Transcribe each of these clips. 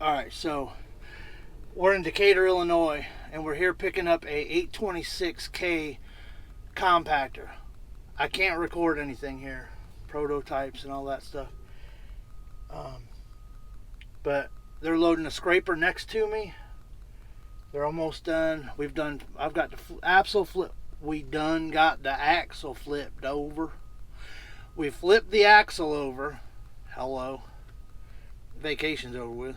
Alright, so we're in Decatur, Illinois, and we're here picking up a 826K compactor. I can't record anything here, prototypes and all that stuff. But they're loading a scraper next to me. They're almost done. I've got the axle flip. We done got the axle flipped over. We flipped the axle over. Hello. Vacation's over with.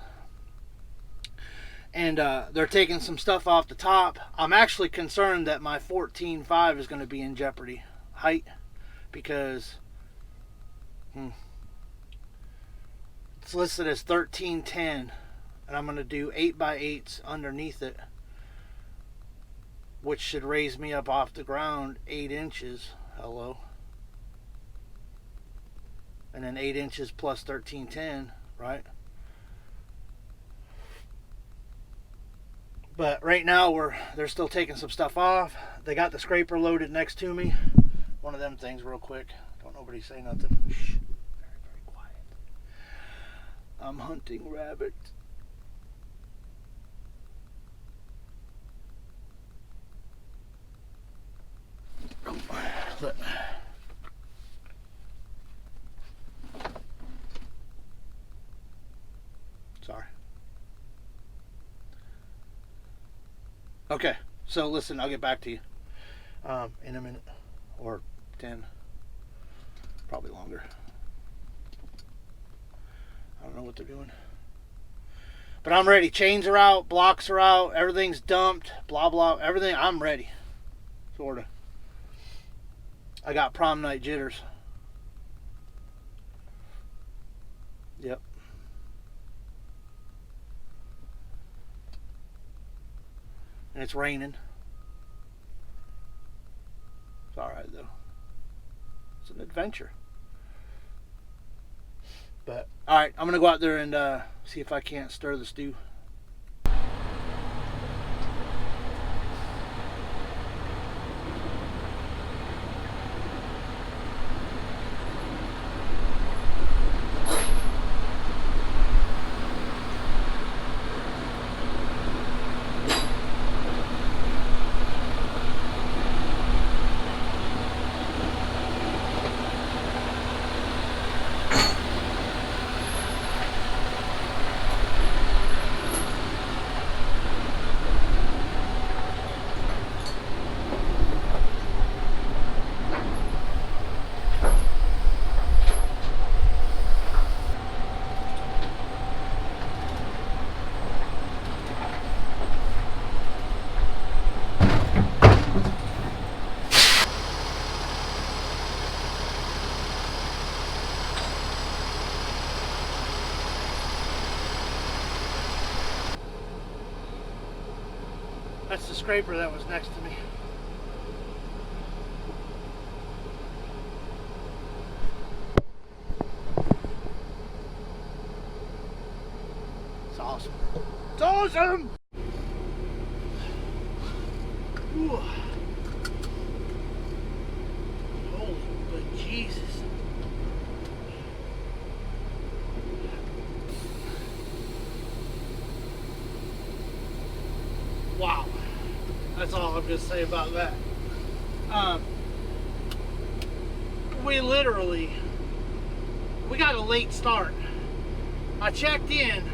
And they're taking some stuff off the top. I'm actually concerned that my 14.5 is going to be in jeopardy height because it's listed as 13.10, and I'm going to do 8x8s underneath it, which should raise me up off the ground 8 inches. Hello. And then 8 inches plus 13.10, right? But right now they're still taking some stuff off. They got the scraper loaded next to me. One of them things real quick. Don't nobody say nothing. Shh. Very, very quiet. I'm hunting rabbits. Look. Sorry. Okay, so listen, I'll get back to you in a minute, or 10, probably longer. I don't know what they're doing. But I'm ready. Chains are out, blocks are out, everything's dumped, blah, blah, everything. I'm ready, sort of. I got prom night jitters. Yep. And it's raining. It's alright though. It's an adventure. But alright, I'm gonna go out there and see if I can't stir the stew. That's the scraper that was next to me. It's awesome. It's awesome! Ooh. Holy good Jesus. Wow. That's all I'm going to say about that. We got a late start. I checked in,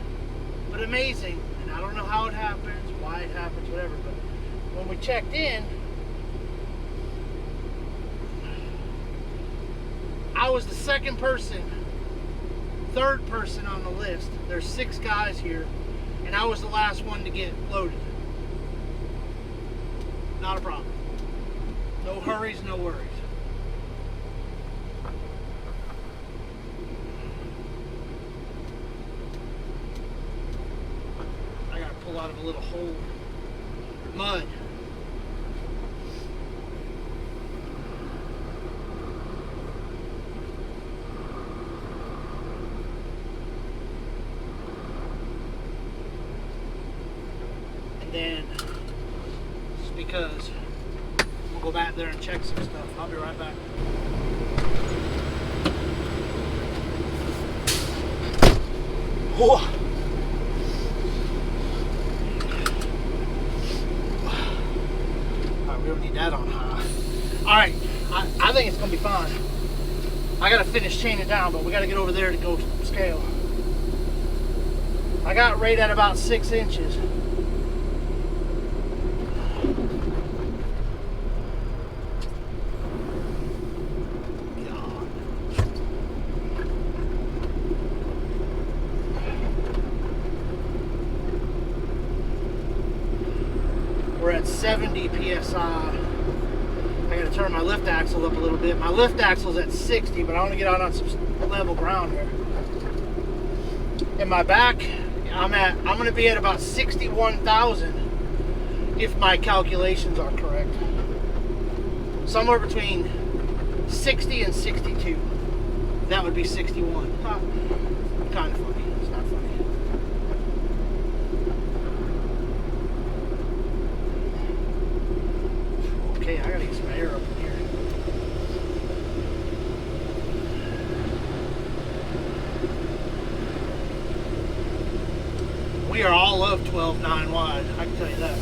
but amazing, and I don't know how it happens, why it happens, whatever, but when we checked in, I was the second person, third person on the list. There's 6 guys here, and I was the last one to get loaded. Not a problem. No hurries, no worries. I gotta pull out of a little hole. Mud. And then because we'll go back there and check some stuff. I'll be right back. Whoa. that on high. All right, I think it's gonna be fine. I gotta finish chaining down, but we gotta get over there to go scale. I got right at about 6 inches. We're at 70 PSI. I gotta turn my lift axle up a little bit. My lift axle's at 60, but I want to get out on some level ground here. In my back, I'm gonna be at about 61,000 if my calculations are correct. Somewhere between 60 and 62. That would be 61. Kind of funny. It's not funny. Okay, I gotta get some air up in here. We are all of 12.9 wide, I can tell you that.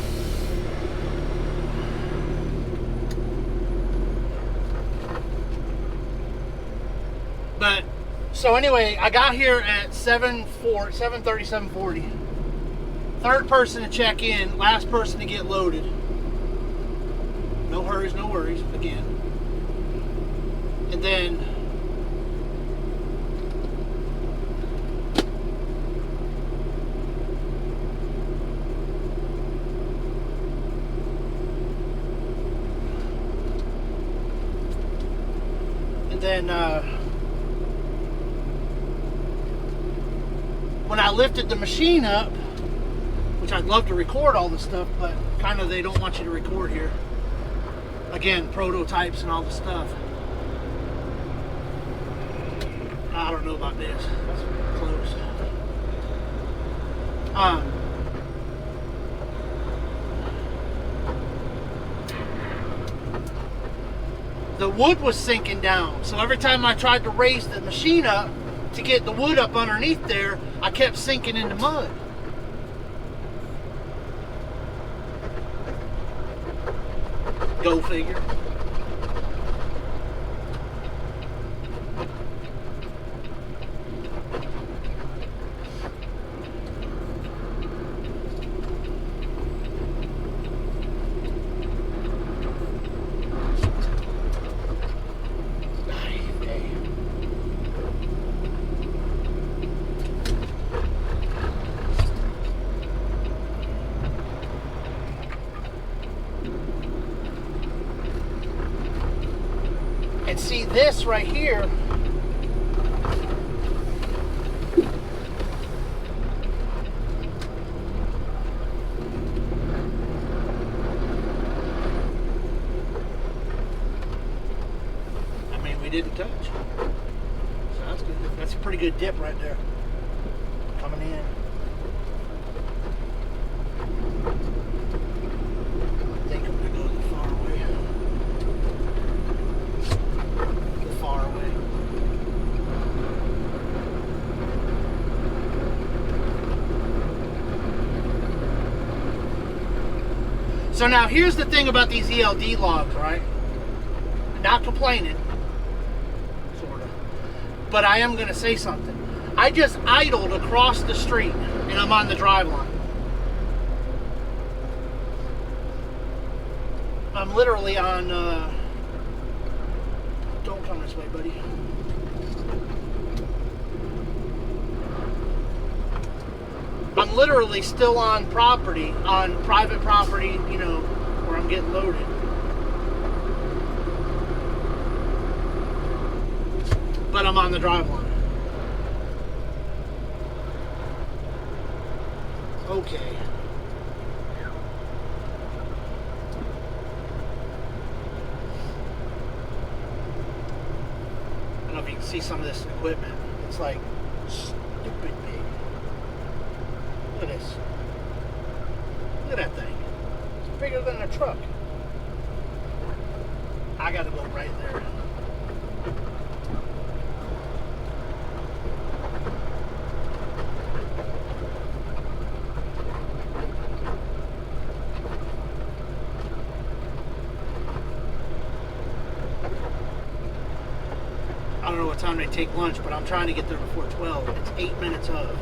But, so anyway, I got here at 7:30, 7:40. Third person to check in, last person to get loaded. No hurries, no worries, again. And then when I lifted the machine up, which I'd love to record all this stuff, but kind of they don't want you to record here. Again, prototypes and all the stuff. I don't know about this. That's close. The wood was sinking down, so every time I tried to raise the machine up to get the wood up underneath there, I kept sinking into mud. Go figure. And see this right here, I mean, we didn't touch. So that's good. That's a pretty good dip right there. Coming in. I think I'm gonna go the far away. Far away. So now here's the thing about these ELD logs, right? Not complaining, sort of, but I am going to say something. I just idled across the street and I'm on the drive line. I'm literally on don't come this way, buddy. I'm literally still on property, on private property, you know, where I'm getting loaded. But I'm on the drive line. Okay. I don't know if you can see some of this equipment. It's like stupid big. Look at this. Look at that thing. It's bigger than a truck. I gotta go right there. time they take lunch, but I'm trying to get there before 12. It's 8 minutes of.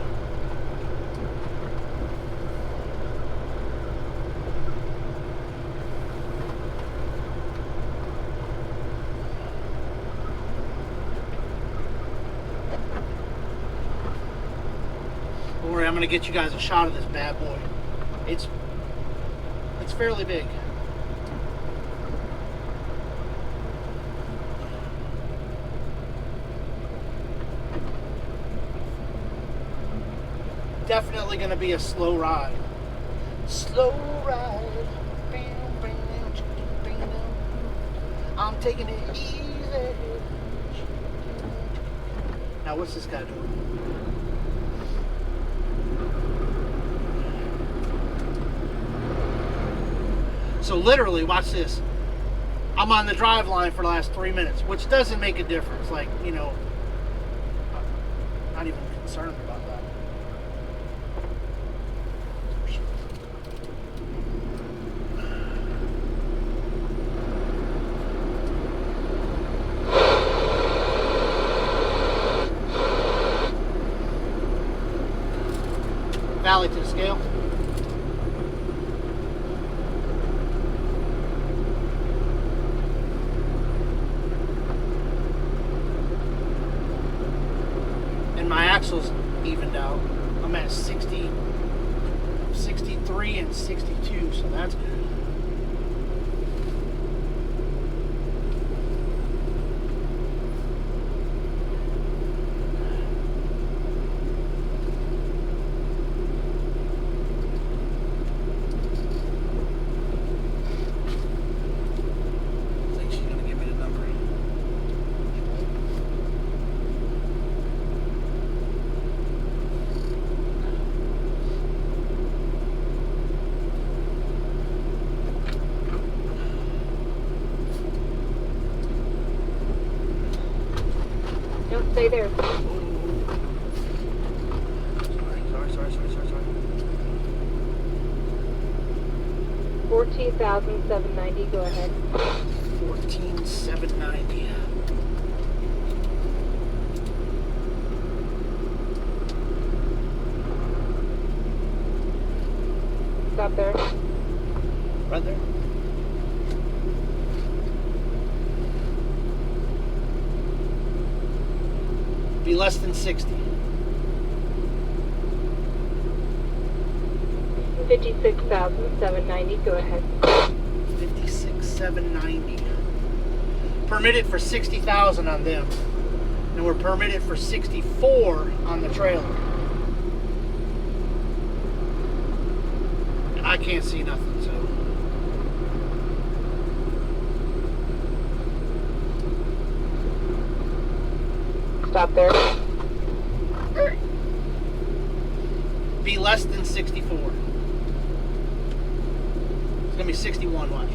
Don't worry, I'm going to get you guys a shot of this bad boy. It's fairly big. Definitely going to be a slow ride. Slow ride. I'm taking it easy. Now what's this guy doing? So literally, watch this. I'm on the drive line for the last 3 minutes, which doesn't make a difference. Like, you know, I'm not even concerned about that. Valley to the scale. And my axle's evened out. I'm at 60, 63 and 62, so that's good. Stay there. Sorry. 14,790, go ahead. 14,790. Stop there. Right there. Be less than 60. 56,790, go ahead. 56,790. Permitted for 60,000 on them, and we're permitted for 64 on the trailer. And I can't see nothing, so. Stop there. Be less than 64. It's gonna be 61, watch.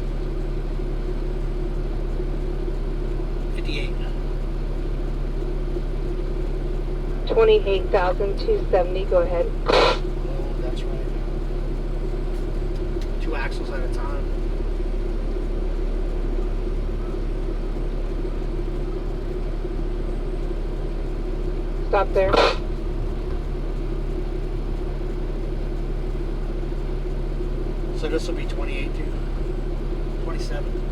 58. 28,270, go ahead. Oh, that's right. 2 axles at a time. Stop there. So this will be 28 too. 27.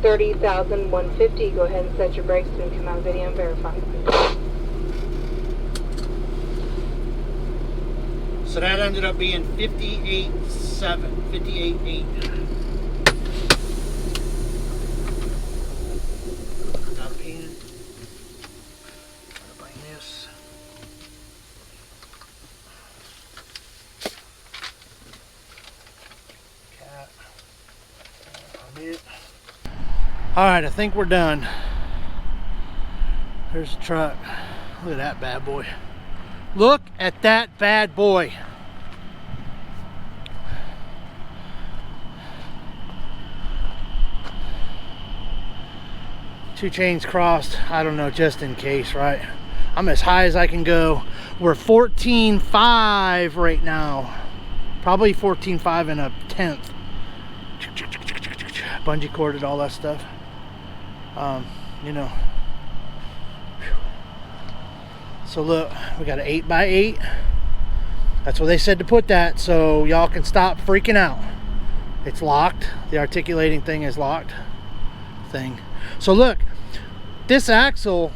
30,150, go ahead and set your brakes and come out video and verify. So that ended up being 58.7, 58.8. Got a pen. Gotta bring this. Cat. Permit. Alright, I think we're done. There's the truck. Look at that bad boy. Look at that bad boy. Two chains crossed, I don't know, just in case, right? I'm as high as I can go. We're 14.5 right now. Probably 14.5 and a tenth. bungee corded, all that stuff. You know. So look, we got an 8x8. That's where they said to put that, so y'all can stop freaking out. It's locked. The articulating thing is locked. So look, this axle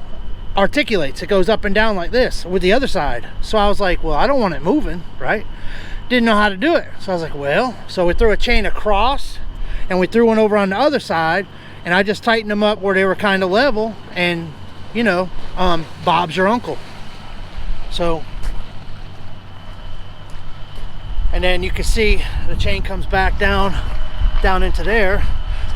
articulates. It goes up and down like this with the other side. So I was like, well, I don't want it moving, right? Didn't know how to do it. So I was like, well, so we threw a chain across and we threw one over on the other side, and I just tightened them up where they were kind of level, and you know, Bob's your uncle. So, and then you can see the chain comes back down into there.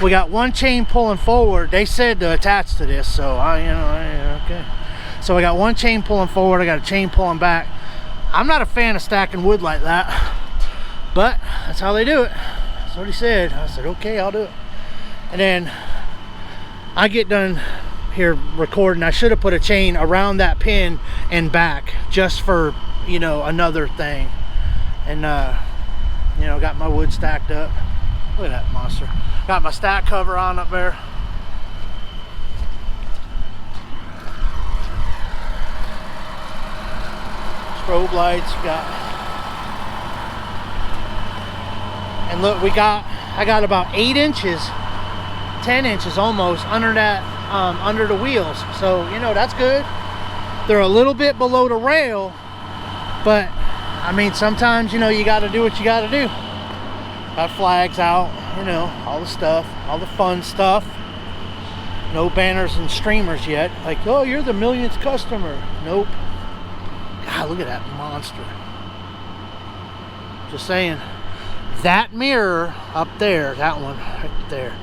We got one chain pulling forward. They said to attach to this, so okay. So I got one chain pulling forward, I got a chain pulling back. I'm not a fan of stacking wood like that, but that's how they do it. That's what he said. I said, okay, I'll do it. And then I get done here recording. I should have put a chain around that pin and back just for, you know, another thing. And you know, got my wood stacked up. Look at that monster. Got my stack cover on up there. Strobe lights got. And look, I got about 8 inches, 10 inches almost under that, under the wheels. So, you know, that's good. They're a little bit below the rail, but I mean, sometimes, you know, you got to do what you got to do. Got flags out, you know, all the stuff, all the fun stuff. No banners and streamers yet. Like, oh, you're the millionth customer. Nope. God, look at that monster. Just saying. That mirror up there, that one right there,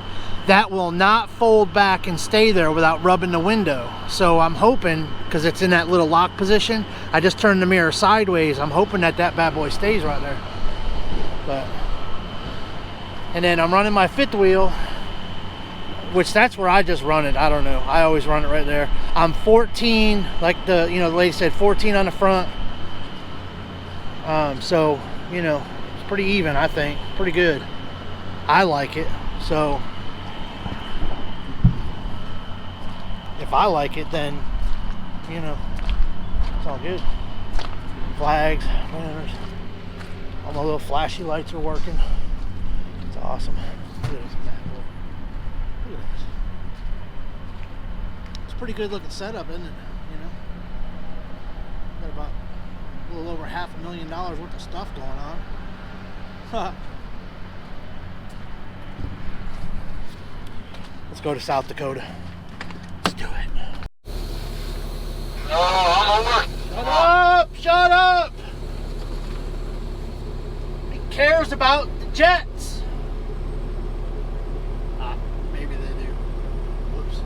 that will not fold back and stay there without rubbing the window. So I'm hoping, because it's in that little lock position, I just turned the mirror sideways. I'm hoping that that bad boy stays right there. But, and then I'm running my fifth wheel, which that's where I just run it. I don't know. I always run it right there. I'm 14, like the, you know, the lady said, 14 on the front. So, you know, it's pretty even, I think. Pretty good. I like it. So if I like it, then, you know, it's all good. Flags, banners, all my little flashy lights are working. It's awesome. Look at this bad boy. Look at this. It's a pretty good looking setup, isn't it? You know, got about a little over $500,000 worth of stuff going on. Let's go to South Dakota. Let's do it. I'm over. Shut up! Shut up! He cares about the Jets. Maybe they do. Whoops.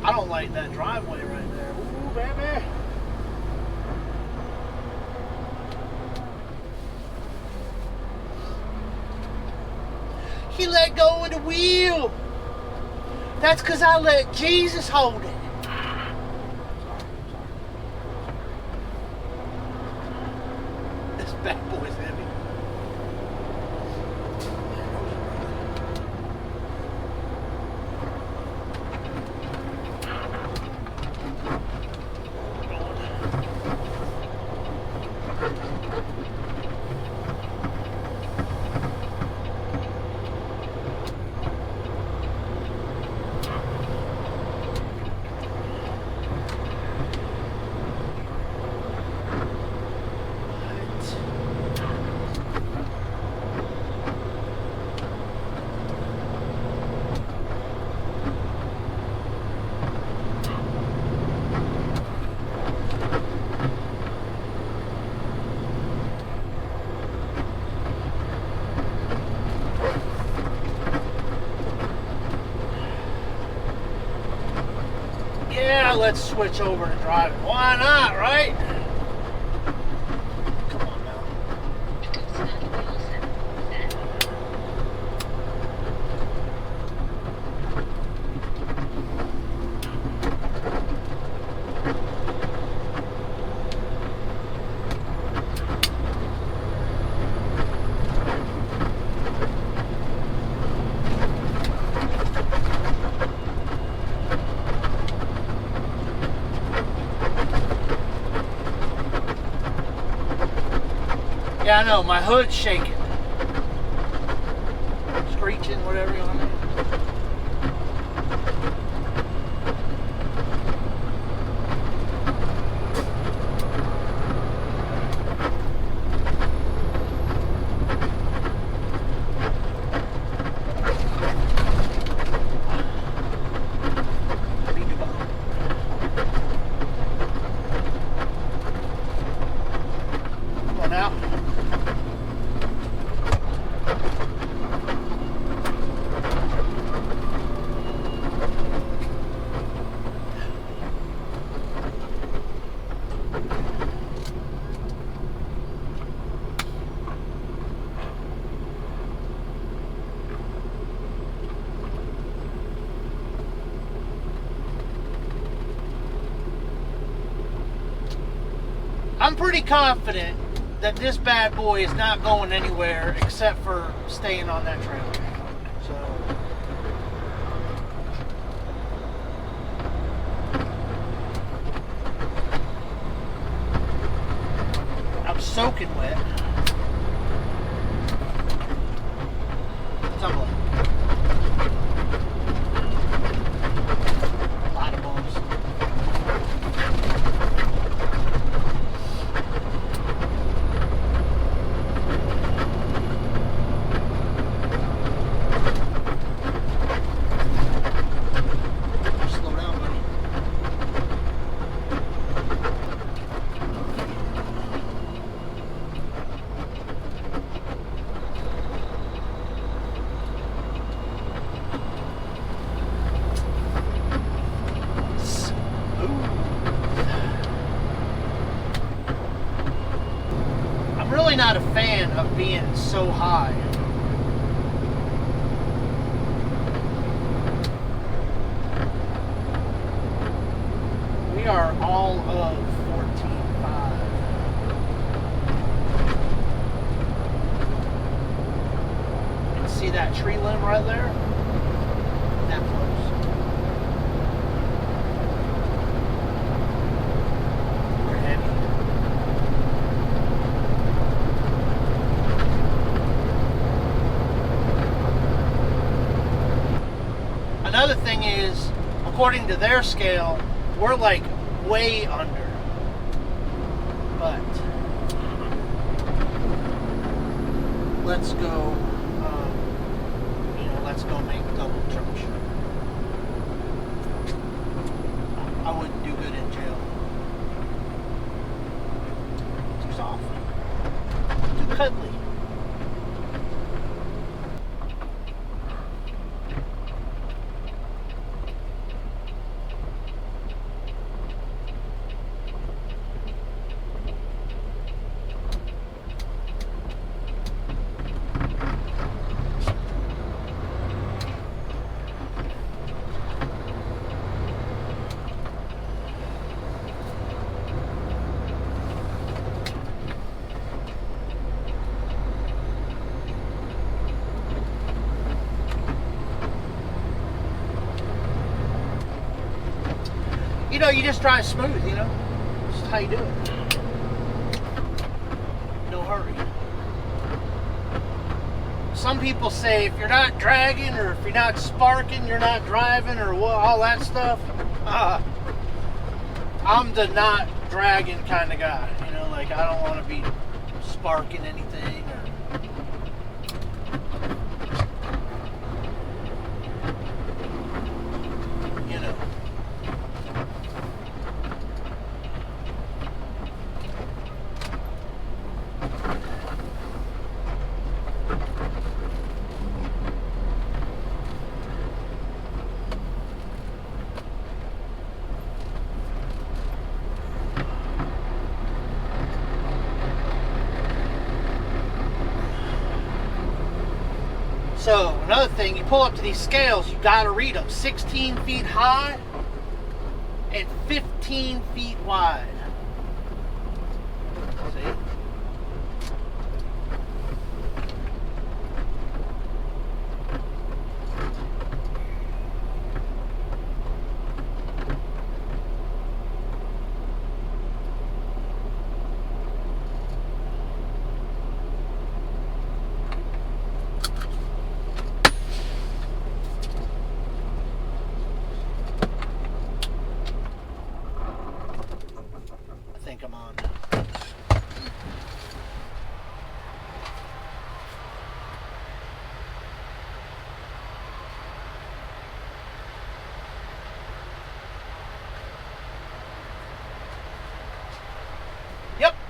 I don't like that driveway right there. Ooh, baby. He let go of the wheel. That's because I let Jesus hold it. This bad boy's heavy. Yeah, let's switch over to driving. Why not, right? Come on now. Yeah, I know, my hood's shaking. Screeching, whatever you want to do. I'm pretty confident that this bad boy is not going anywhere except for staying on that trailer. So I'm soaking wet. Tumbling. A lot of bumps. Not a fan of being so high. We are all of 14.5. And see that tree limb right there? That close. We're heavy. Another thing is, according to their scale, we're like way under. But let's go, let's go make double troubleshoot. I wouldn't do good in jail. Too soft. Too cuddly. You just drive smooth, That's how you do it. No hurry. Some people say if you're not dragging or if you're not sparking, you're not driving or all that stuff. I'm the not dragging kind of guy. I don't want to be sparking anything or So, another thing, you pull up to these scales, you gotta read them. 16 feet high and 15 feet wide. See?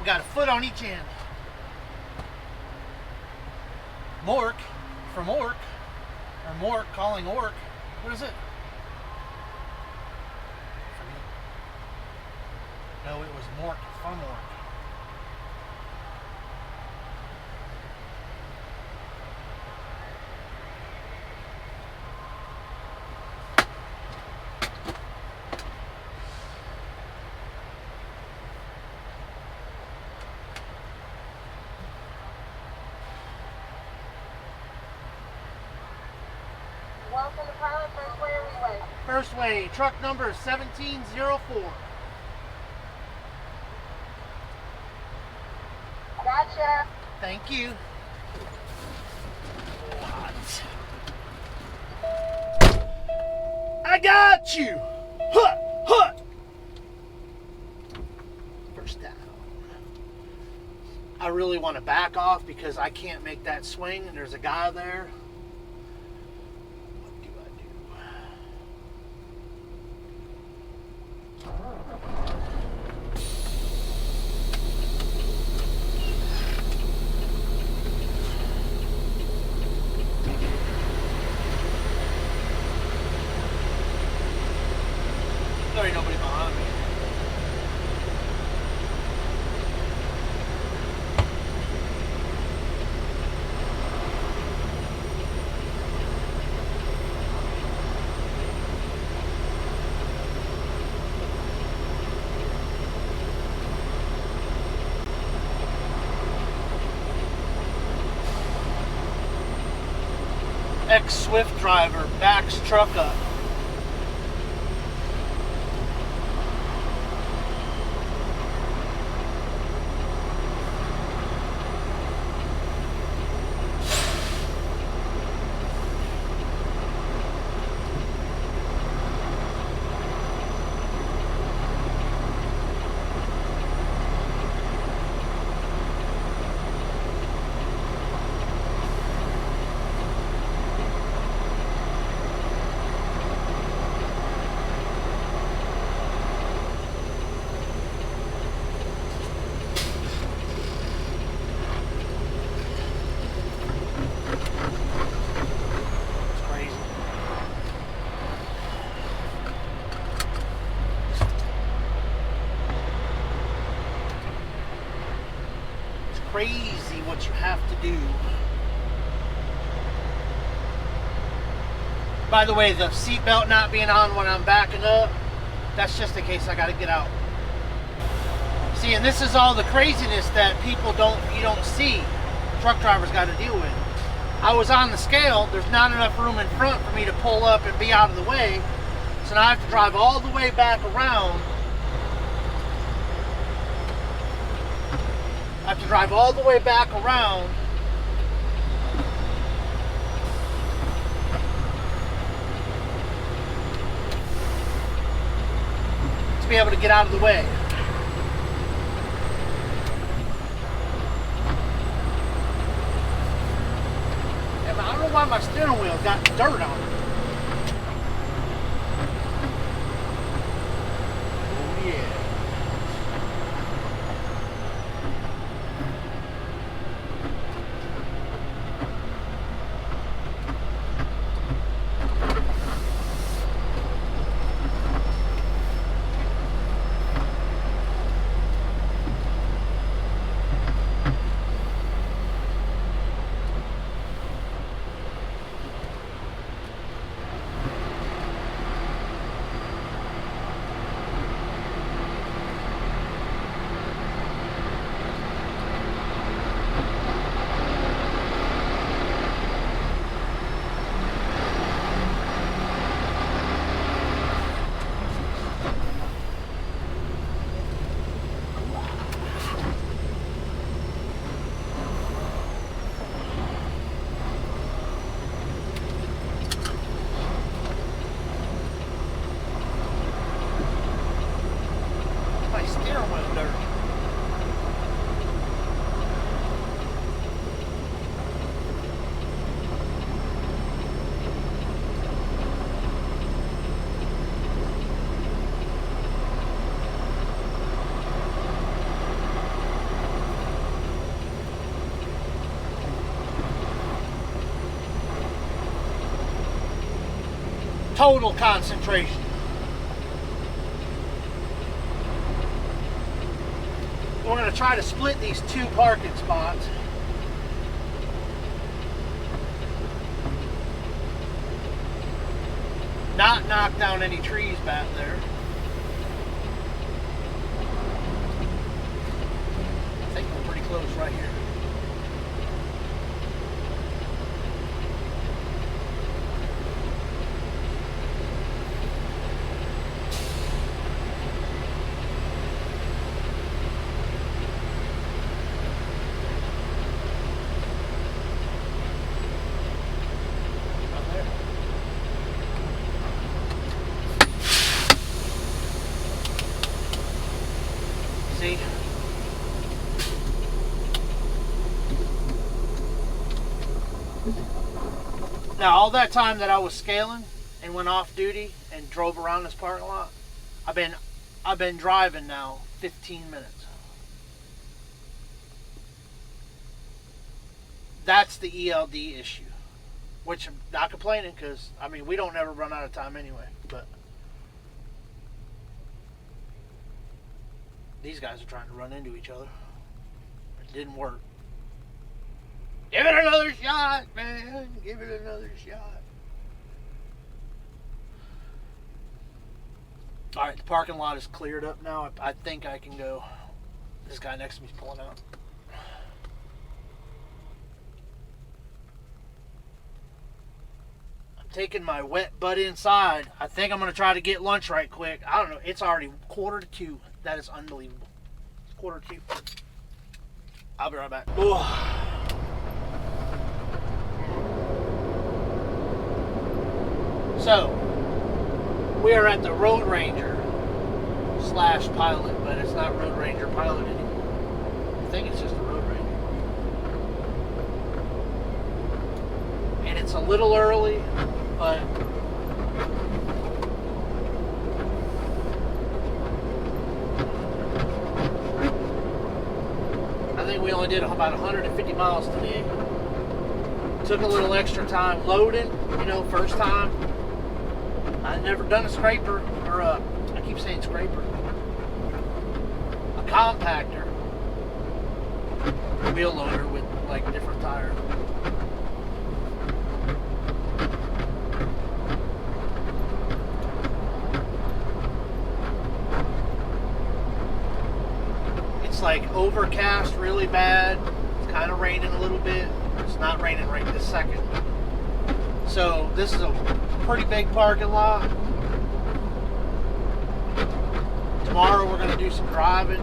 got a foot on each end. Mork from Ork, or Mork calling Ork. What is it? No, it was Mork from Ork. Welcome to Pilot, first way or relay? First way, truck number 1704. Gotcha. Thank you. What? I got you! Hut! Hut! First down. I really want to back off because I can't make that swing and there's a guy there. What do I do? There ain't nobody behind me. Ex-Swift driver backs truck up. Crazy what you have to do. By the way, the seatbelt not being on when I'm backing up, that's just in case I got to get out. See, and this is all the craziness that you don't see. Truck drivers got to deal with. I was on the scale. There's not enough room in front for me to pull up and be out of the way. So now I have to drive all the way back around. I have to drive all the way back around to be able to get out of the way. Yeah, but I don't know why my steering wheel got dirt on it. Oh yeah. total concentration. We're going to try to split these 2 parking spots. Not knock down any trees back there. I think we're pretty close right here. See? Now, all that time that I was scaling and went off duty and drove around this parking lot, I've been driving now 15 minutes. That's the ELD issue, which I'm not complaining because, I mean, we don't never run out of time anyway, but these guys are trying to run into each other. It didn't work. Give it another shot, man. Give it another shot. Alright, the parking lot is cleared up now. I think I can go. This guy next to me is pulling out. I'm taking my wet butt inside. I think I'm going to try to get lunch right quick. I don't know. It's already 1:45. That is unbelievable. It's 1:45. I'll be right back. Oh. So, we are at the Road Ranger / Pilot, but it's not Road Ranger Pilot anymore. I think it's just a Road Ranger. And it's a little early, but I think we only did about 150 miles today. Took a little extra time loading, first time. I've never done a scraper, or I keep saying scraper, a compactor wheel loader with like different tires. It's like overcast really bad. It's kind of raining a little bit. It's not raining right this second. So this is a pretty big parking lot. Tomorrow we're going to do some driving,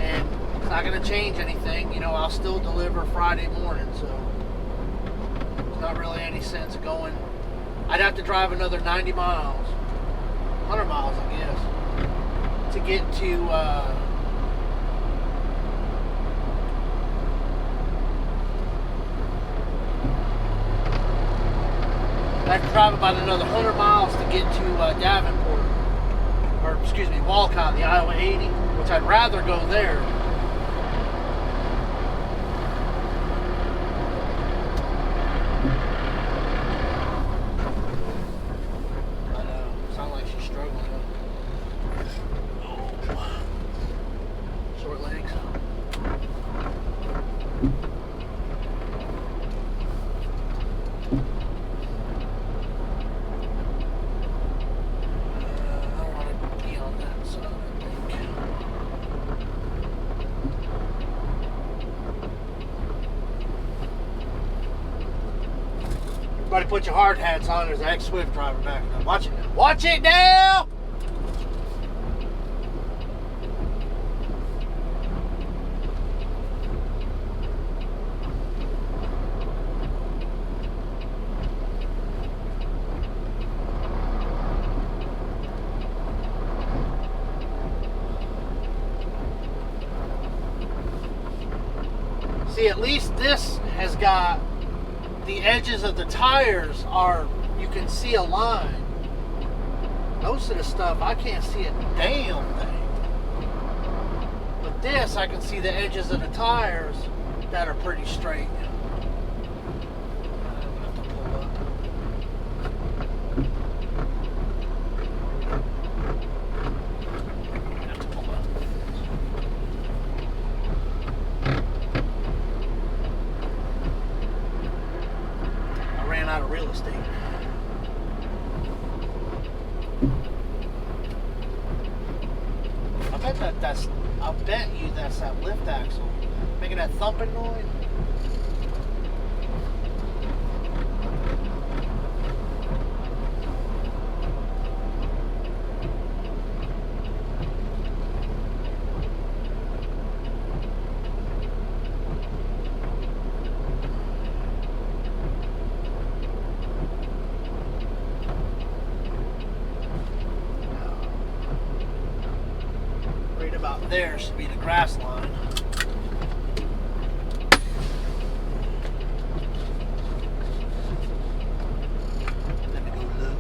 and it's not going to change anything. I'll still deliver Friday morning, so there's not really any sense of going. I'd have to drive another 90 miles, 100 miles, I guess, to get to I have to drive about another 100 miles to get to Davenport, or excuse me, Walcott, the Iowa 80, which I'd rather go there. I know, sounds like she's struggling. Oh. Short legs. Everybody put your hard hats on. There's an ex-Swift driver back there. Watch it now. Watch it now! See, at least this has got the edges of the tires are, you can see a line. Most of the stuff, I can't see a damn thing. But this, I can see the edges of the tires that are pretty straight. I'm gonna have to pull up. out of real estate. I'll bet you that's that lift axle making that thumping noise. About there should be the grass line. Let me go look.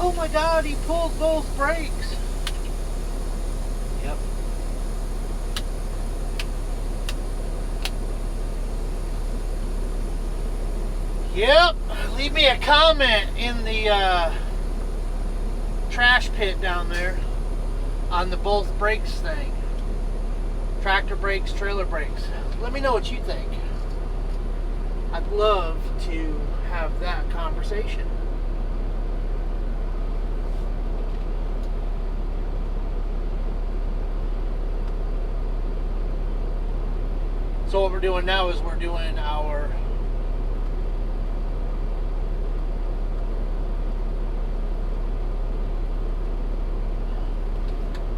Oh my God, he pulled both brakes. Yep. Yep. Leave me a comment in the trash pit down there on the both brakes thing. Tractor brakes, trailer brakes. Let me know what you think. I'd love to have that conversation. So what we're doing now is we're doing our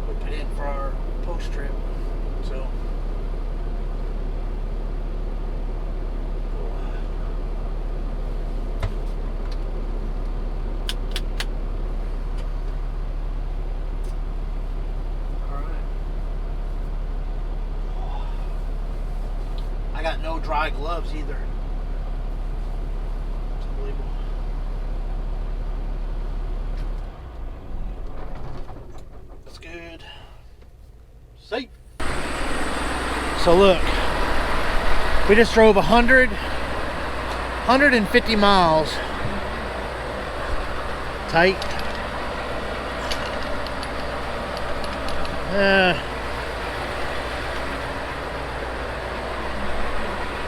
we put in for our post trip. So I got no dry gloves either. It's unbelievable. That's good. Safe. So look, we just drove 150 miles. Tight.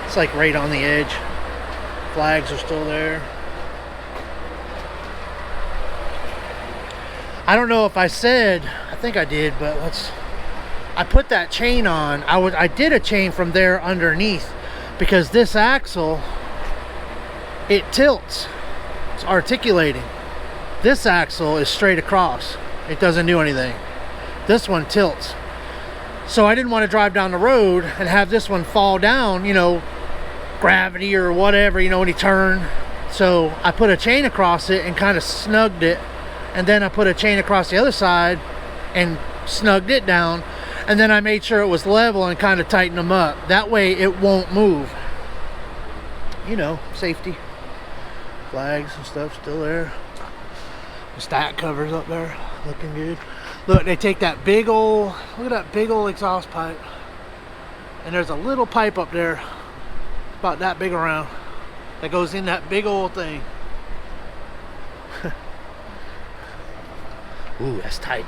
It's like right on the edge. Flags are still there. I don't know if I said, I think I did, but I put that chain on. I did a chain from there underneath because this axle, it tilts. It's articulating. This axle is straight across. It doesn't do anything. This one tilts. So I didn't want to drive down the road and have this one fall down, you know, gravity or whatever, you know, when you turn. So I put a chain across it and kind of snugged it, and then I put a chain across the other side and snugged it down, and then I made sure it was level and kind of tightened them up. That way it won't move. You know, safety. Flags and stuff still there. The stack covers up there looking good. Look, they take that big old, look at that big old exhaust pipe, and there's a little pipe up there about that big around that goes in that big old thing. Ooh, that's tight.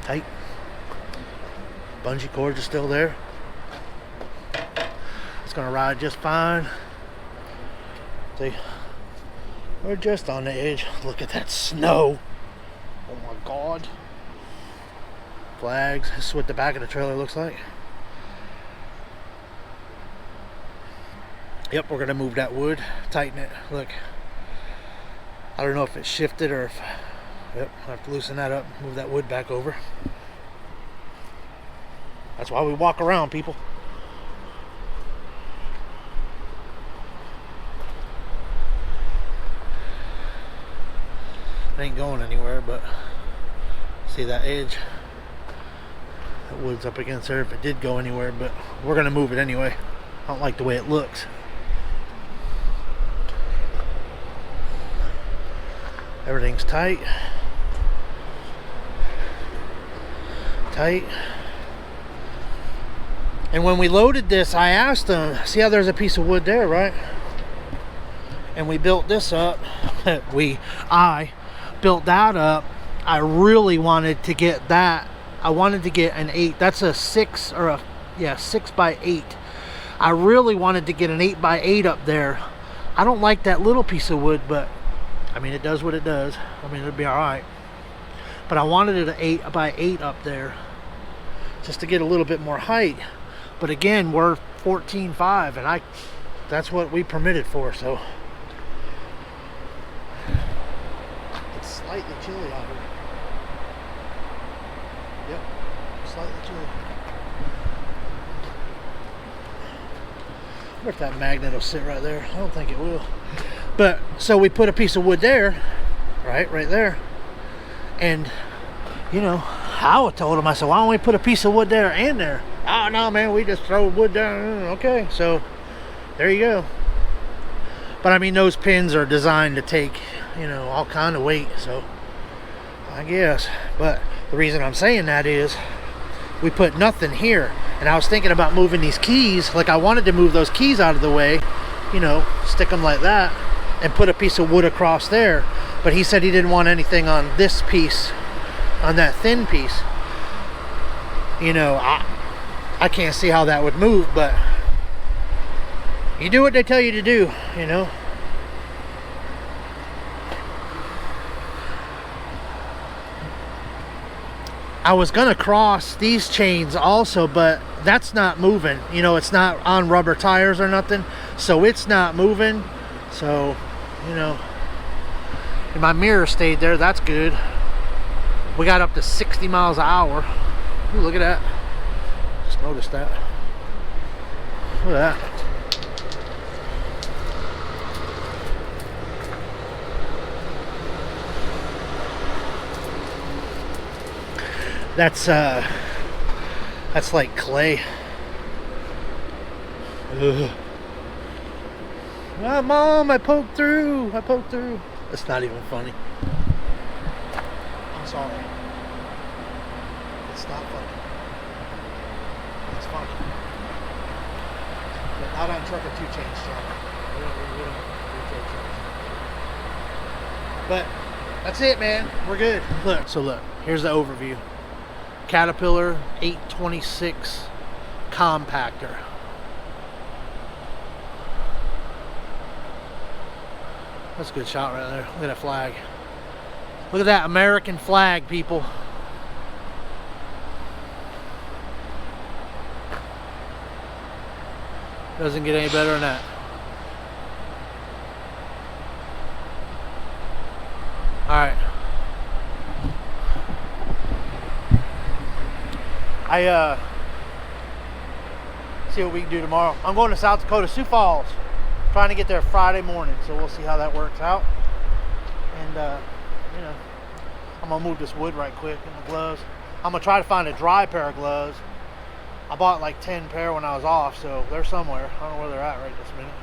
Tight. Bungee cords are still there. It's gonna ride just fine. See, we're just on the edge. Look at that snow. Oh my God. Flags. This is what the back of the trailer looks like. Yep, we're gonna move that wood, tighten it. Look, I don't know if it shifted or if, yep, I have to loosen that up, move that wood back over. That's why we walk around, people. It ain't going anywhere, but see that edge? wood's up against there if it did go anywhere, but we're gonna move it anyway. I don't like the way it looks. Everything's tight. Tight. And when we loaded this, I asked them, see how there's a piece of wood there, right? And we built this up. I built that up. I really wanted to get that. I wanted to get an 8. That's a 6 or a 6x8. I really wanted to get an 8x8 up there. I don't like that little piece of wood, but I mean, it does what it does. I mean, it'll be all right. But I wanted it an 8x8 up there just to get a little bit more height. But again, we're 14.5, and that's what we permitted for. So it's slightly chilly out here. Yep, slightly chilly. I wonder if that magnet will sit right there. I don't think it will. But so we put a piece of wood there, right there, and you know, I told him, I said, why don't we put a piece of wood there and there? Oh no, man, we just throw wood down. Okay, so there you go. But I mean, those pins are designed to take, you know, all kind of weight, so I guess. But the reason I'm saying that is we put nothing here, and I was thinking about moving these keys. Like, I wanted to move those keys out of the way, you know, stick them like that and put a piece of wood across there. But he said he didn't want anything on this piece, on that thin piece. You know, I can't see how that would move, but you do what they tell you to do, you know. I was gonna cross these chains also, but that's not moving. You know, it's not on rubber tires or nothing, so it's not moving. So, you know, and my mirror stayed there. That's good. We got up to 60 miles an hour. Ooh, look at that. Just noticed that. Look at that. That's like clay. Ugh. Ah, Mom, I poked through. That's not even funny. I'm sorry. It's not funny. It's funny. But not on truck or 2 chains, so we don't do 2 chains. But that's it, man. We're good. Look, here's the overview. Caterpillar 826 Compactor. That's a good shot right there. Look at that flag. Look at that American flag, people. Doesn't get any better than that. All right. See what we can do tomorrow. I'm going to South Dakota, Sioux Falls. Trying to get there Friday morning, so we'll see how that works out. And you know, I'm gonna move this wood right quick in the gloves. I'm gonna try to find a dry pair of gloves. I bought like 10 pair when I was off, so they're somewhere. I don't know where they're at right this minute.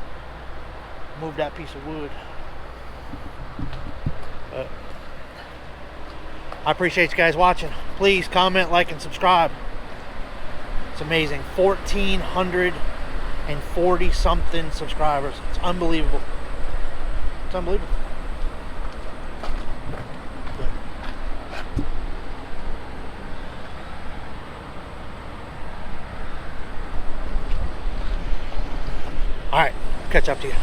Move that piece of wood. But I appreciate you guys watching. Please comment, like, and subscribe. It's amazing. 1,440 something subscribers. It's unbelievable. It's unbelievable. All right, catch up to you.